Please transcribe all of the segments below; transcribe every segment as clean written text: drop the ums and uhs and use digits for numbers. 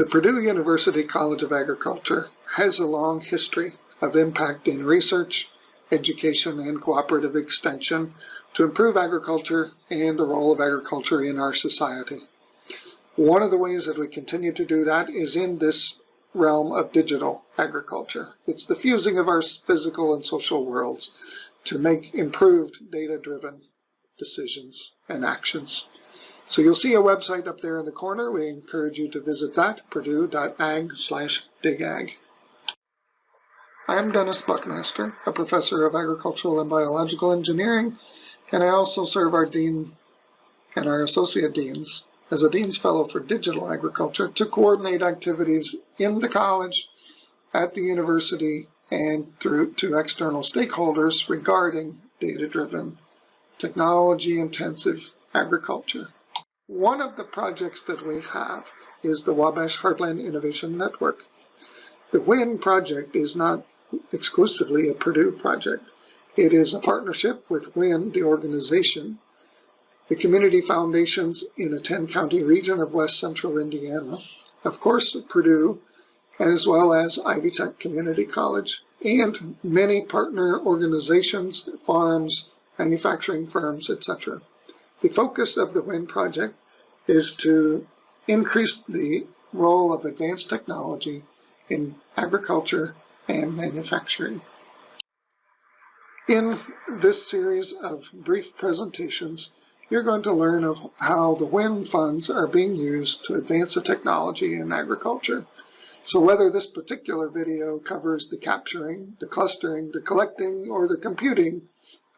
The Purdue University College of Agriculture has a long history of impact in research, education, and cooperative extension to improve agriculture and the role of agriculture in our society. One of the ways that we continue to do that is in this realm of digital agriculture. It's the fusing of our physical and social worlds to make improved data-driven decisions and actions. So you'll see a website up there in the corner. We encourage you to visit that, purdue.ag/digag. I'm Dennis Buckmaster, a professor of agricultural and biological engineering, and I also serve our dean and our associate deans as a Dean's Fellow for Digital Agriculture to coordinate activities in the college, at the university, and through to external stakeholders regarding data-driven, technology-intensive agriculture. One of the projects that we have is the Wabash Heartland Innovation Network. The WHIN project is not exclusively a Purdue project. It is a partnership with WHIN, the organization, the community foundations in a 10-county region of West Central Indiana, of course Purdue, as well as Ivy Tech Community College, and many partner organizations, farms, manufacturing firms, etc. The focus of the WHIN project is to increase the role of advanced technology in agriculture and manufacturing. In this series of brief presentations, you're going to learn of how the WHIN funds are being used to advance the technology in agriculture. So whether this particular video covers the capturing, the clustering, the collecting, or the computing,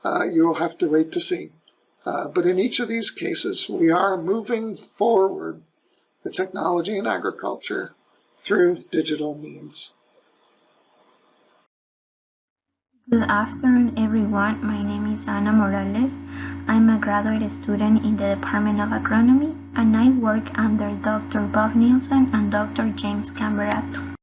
you'll have to wait to see. But in each of these cases, we are moving forward the technology in agriculture through digital means. Good afternoon, everyone. My name is Ana Morales. I'm a graduate student in the Department of Agronomy, and I work under Dr. Bob Nielsen and Dr. James Camberato.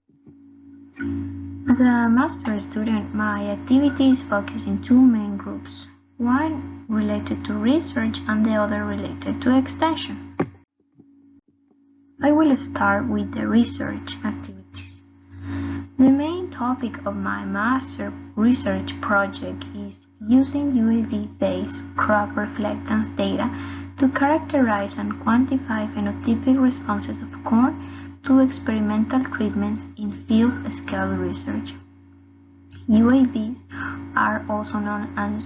As a master's student, my activities focus in two main groups. One related to research and the other related to extension. I will start with the research activities. The main topic of my master research project is using UAV-based crop reflectance data to characterize and quantify phenotypic responses of corn to experimental treatments in field-scale research. UAVs are also known as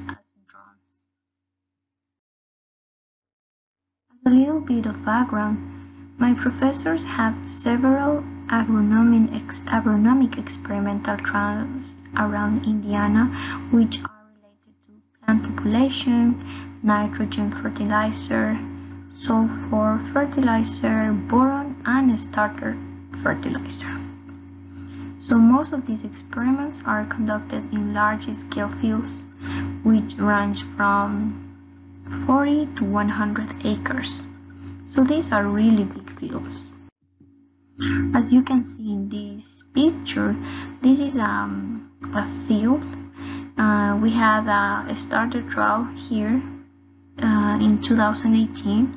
a little bit of background, my professors have several agronomic experimental trials around Indiana which are related to plant population, nitrogen fertilizer, sulfur fertilizer, boron, and starter fertilizer. So most of these experiments are conducted in large-scale fields which range from 40 to 100 acres. So these are really big fields. As you can see in this picture, this is a field. We had a starter trial here in 2018,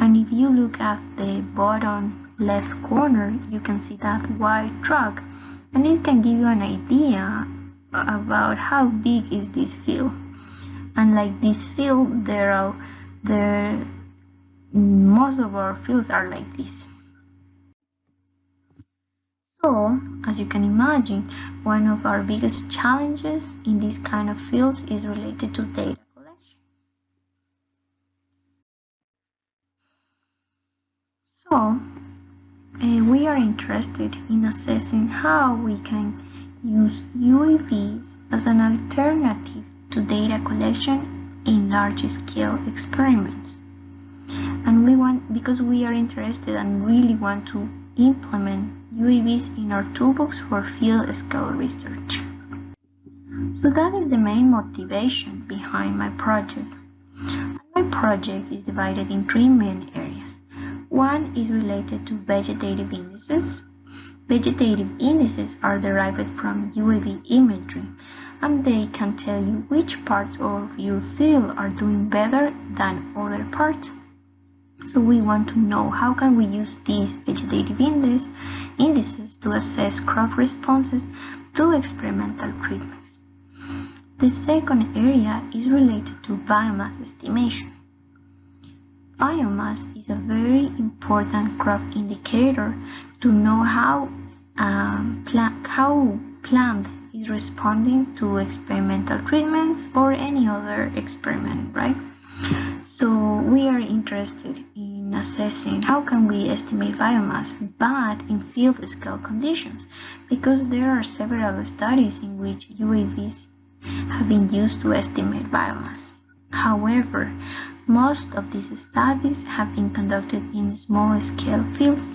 and if you look at the bottom left corner, you can see that white truck, and it can give you an idea about how big is this field. And like this field, most of our fields are like this. So, as you can imagine, one of our biggest challenges in this kind of fields is related to data collection. So, we are interested in assessing how we can use UAVs as an alternative to data collection in large-scale experiments. And because we are interested and really want to implement UAVs in our toolbox for field-scale research. So that is the main motivation behind my project. And my project is divided in three main areas. One is related to vegetative indices. Vegetative indices are derived from UAV imagery, and they can tell you which parts of your field are doing better than other parts. So So we want to know how can we use these vegetative indices to assess crop responses to experimental treatments. The second area is related to biomass estimation. Biomass is a very important crop indicator to know how plant is responding to experimental treatments or any other experiment, right? So we are interested in assessing how can we estimate biomass, but in field scale conditions, because there are several studies in which UAVs have been used to estimate biomass. However, most of these studies have been conducted in small scale fields,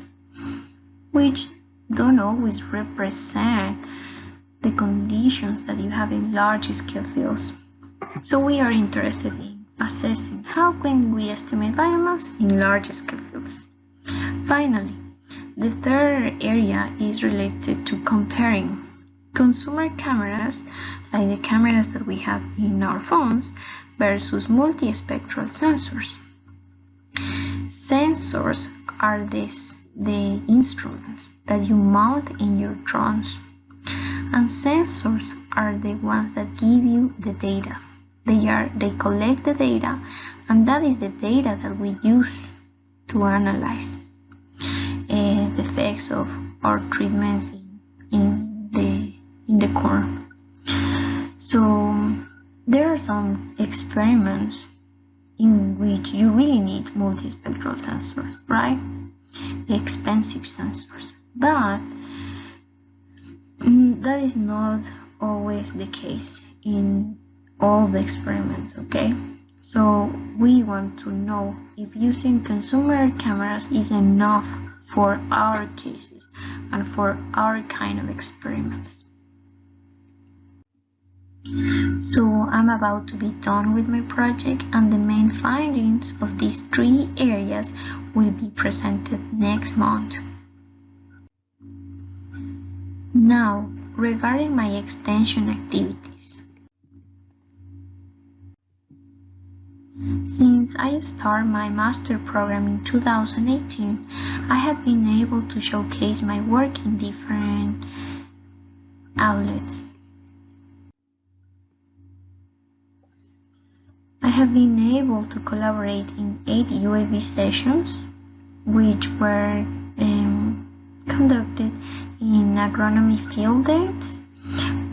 which don't always represent the conditions that you have in large scale fields. So we are interested in assessing how can we estimate biomass in large scale fields. Finally, the third area is related to comparing consumer cameras, like the cameras that we have in our phones, versus multispectral sensors. Sensors are the instruments that you mount in your drones, and sensors are the ones that give you the data. They collect the data, and that is the data that we use to analyze the effects of our treatments in the corn. So there are some experiments in which you really need multispectral sensors, right? Expensive sensors, but that is not always the case in all the experiments, okay? So we want to know if using consumer cameras is enough for our cases and for our kind of experiments. So I'm about to be done with my project, and the main findings of these three areas will be presented next month. Now, regarding my extension activities. Since I started my master program in 2018, I have been able to showcase my work in different outlets. I have been able to collaborate in 8 UAV sessions, which were conducted in agronomy field days,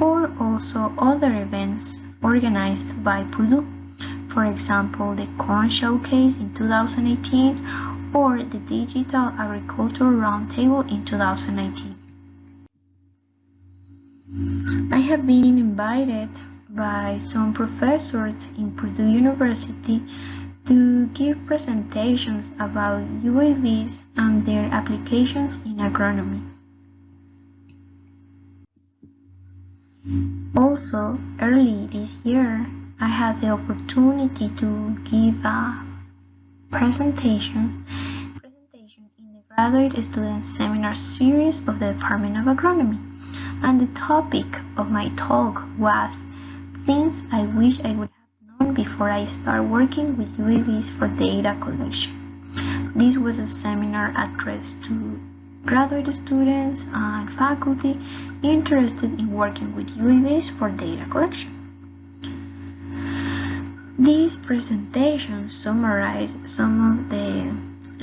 or also other events organized by Purdue. For example, the Corn Showcase in 2018 or the Digital Agriculture Roundtable in 2019. I have been invited by some professors in Purdue University to give presentations about UAVs and their applications in agronomy. Also, early this year, I had the opportunity to give a presentation in the Graduate Student Seminar Series of the Department of Agronomy, and the topic of my talk was things I wish I would have known before I started working with UAVs for data collection. This was a seminar addressed to graduate students and faculty interested in working with UAVs for data collection. This presentation summarized some of the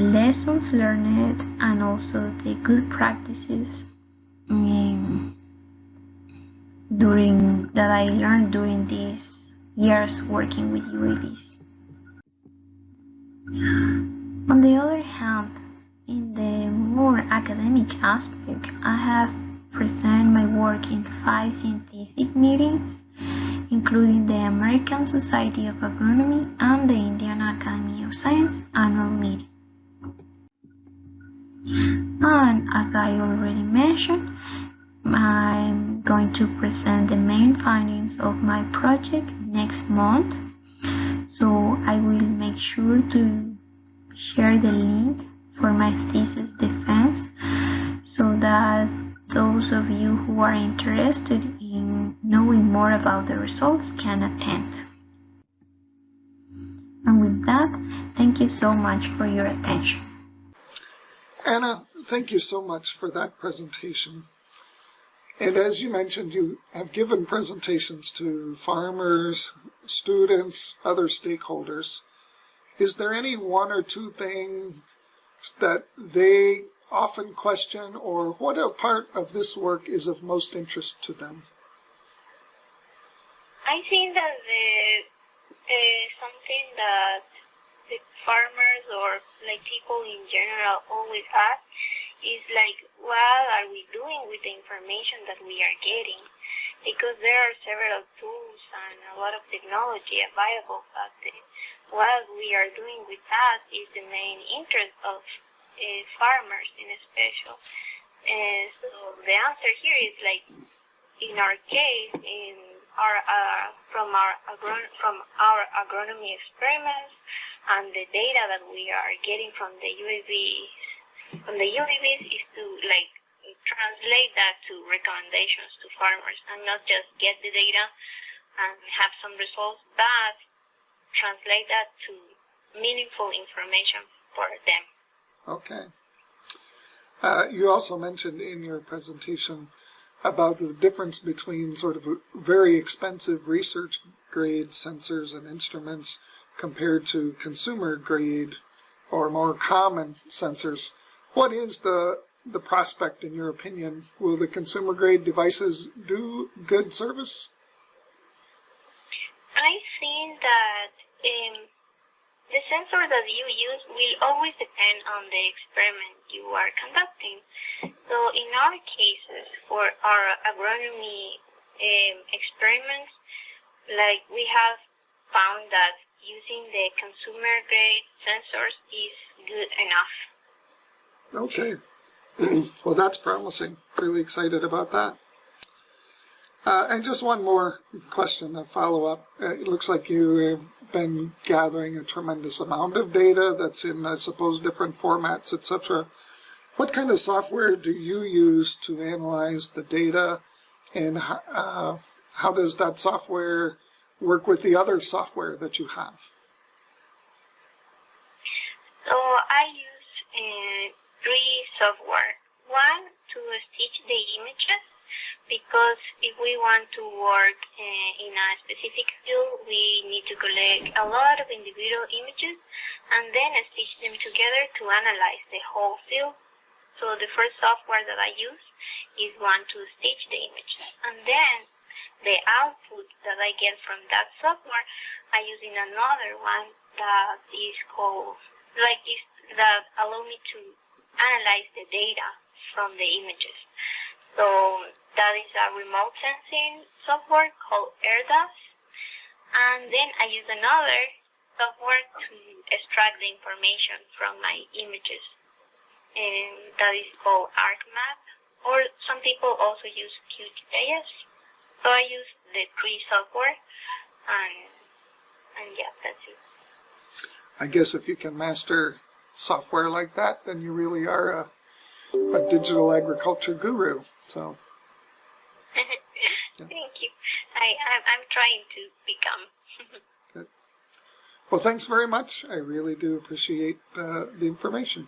lessons learned and also the good practices that I learned during these years working with UAVs. On the other hand, in the more academic aspect, I have presented my work in 5 scientific meetings, including the American Society of Agronomy and the Indian Academy of Science annual meeting. And as I already mentioned, I'm going to present the main findings of my project next month. So I will make sure to share the link for my thesis defense so that those of you who are interested in knowing more about the results can attend. And with that, Thank you so much for your attention. Anna, thank you so much for that presentation. And as you mentioned, you have given presentations to farmers, students, other stakeholders. Is there any one or two things that they often question, or what a part of this work is of most interest to them? I think that something that the farmers or like people in general always ask is like, what are we doing with the information that we are getting? Because there are several tools and a lot of technology available, but what we are doing with that is the main interest of farmers in special. So the answer here is like, in our case, from our agronomy experiments and the data that we are getting from the UAVs is to like translate that to recommendations to farmers, and not just get the data and have some results, but translate that to meaningful information for them. Okay. You also mentioned in your presentation about the difference between sort of very expensive research grade sensors and instruments compared to consumer grade or more common sensors. What is the prospect, in your opinion? Will the consumer grade devices do good service? I think that the sensor that you use will always depend on the experiment you are conducting. So in our cases, for our agronomy experiments, like we have found that using the consumer grade sensors is good enough. Okay. Well, that's promising. Really excited about that. And just one more question, a follow-up. It looks like you have been gathering a tremendous amount of data that's in, I suppose, different formats, etc. What kind of software do you use to analyze the data, and how does that software work with the other software that you have? So I use 3 software. One to stitch the images, because if we want to work in a specific field, we need to collect a lot of individual images and then stitch them together to analyze the whole field. So the first software that I use is one to stitch the images, and then the output that I get from that software, I use in another one that is called, like this, that allow me to analyze the data from the images. So that is a remote sensing software called AirDAS, and then I use another software to extract the information from my images, and that is called ArcMap, or some people also use QGIS. So I use the 3 software, and yeah, that's it. I guess if you can master software like that, then you really are a digital agriculture guru. So Thank you. I'm trying to become. Good. Well, thanks very much. I really do appreciate the information.